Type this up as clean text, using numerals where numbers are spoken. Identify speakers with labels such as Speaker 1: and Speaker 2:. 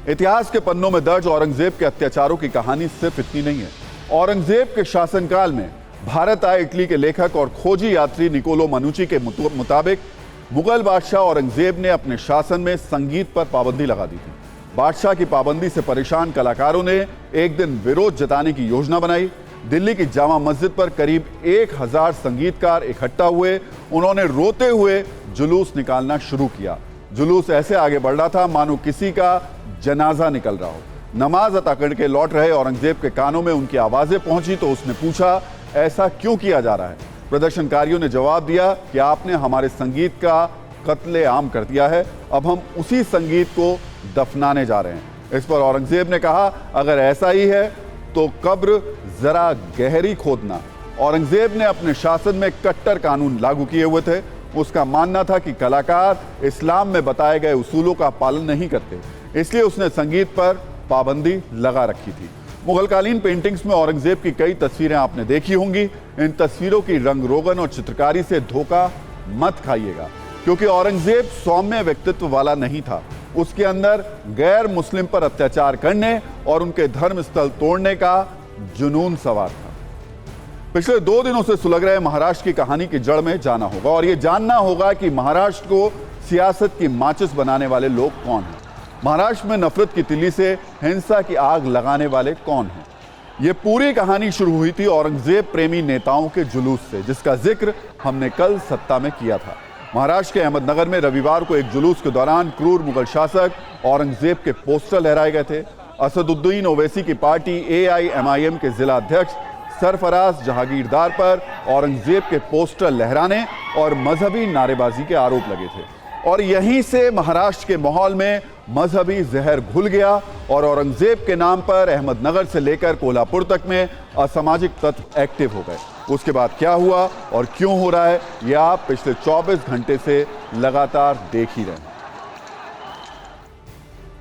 Speaker 1: इतिहास के पन्नों में दर्ज औरंगजेब के अत्याचारों की कहानी सिर्फ इतनी नहीं है। औरंगजेब के शासनकाल में भारत आए इटली के लेखक और खोजी यात्री निकोलो मनुची के मुताबिक मुगल बादशाह औरंगजेब ने अपने शासन में संगीत पर पाबंदी लगा दी थी। बादशाह की पाबंदी से परेशान कलाकारों ने एक दिन विरोध जताने की योजना बनाई। दिल्ली की जामा मस्जिद पर करीब 1000 संगीतकार इकट्ठा हुए। उन्होंने रोते हुए जुलूस निकालना शुरू किया। जुलूस ऐसे आगे बढ़ रहा था मानो किसी का जनाजा निकल रहा हो। नमाज अता करके लौट रहे औरंगजेब के कानों में उनकी आवाजें पहुंची तो उसने पूछा, ऐसा क्यों किया जा रहा है? प्रदर्शनकारियों ने जवाब दिया कि आपने हमारे संगीत का कत्ले आम कर दिया है, अब हम उसी संगीत को दफनाने जा रहे हैं। इस पर औरंगजेब ने कहा, अगर ऐसा ही है तो कब्र जरा गहरी खोदना। औरंगजेब ने अपने शासन में कट्टर कानून लागू किए हुए थे। उसका मानना था कि कलाकार इस्लाम में बताए गए उसूलों का पालन नहीं करते, इसलिए उसने संगीत पर पाबंदी लगा रखी थी। मुगलकालीन पेंटिंग्स में औरंगजेब की कई तस्वीरें आपने देखी होंगी। इन तस्वीरों की रंग रोगन और चित्रकारी से धोखा मत खाइएगा, क्योंकि औरंगजेब सौम्य व्यक्तित्व वाला नहीं था। उसके अंदर गैर मुस्लिम पर अत्याचार करने और उनके धर्म स्थल तोड़ने का जुनून सवार था। पिछले 2 दिनों से सुलग रहे महाराष्ट्र की कहानी की जड़ में जाना होगा और यह जानना होगा कि महाराष्ट्र को सियासत की माचिस बनाने वाले लोग कौन हैं। महाराष्ट्र में नफरत की तिल्ली से हिंसा की आग लगाने वाले कौन हैं। यह पूरी कहानी शुरू हुई थी औरंगजेब प्रेमी नेताओं के जुलूस से, जिसका जिक्र हमने कल सत्ता में किया था। महाराष्ट्र के अहमदनगर में रविवार को एक जुलूस के दौरान क्रूर मुगल शासक औरंगजेब के पोस्टर लहराए गए थे। असदुद्दीन ओवैसी की पार्टी AIMIM के जिला अध्यक्ष सरफराज जहांगीरदार पर औरंगजेब के पोस्टर लहराने और मजहबी नारेबाजी के आरोप लगे थे और यहीं से महाराष्ट्र के माहौल में मजहबी जहर घुल गया और औरंगजेब के नाम पर अहमदनगर से लेकर कोल्हापुर तक में असामाजिक तत्व एक्टिव हो गए। उसके बाद क्या हुआ और क्यों हो रहा है, यह आप पिछले 24 घंटे से लगातार देख ही रहे हैं।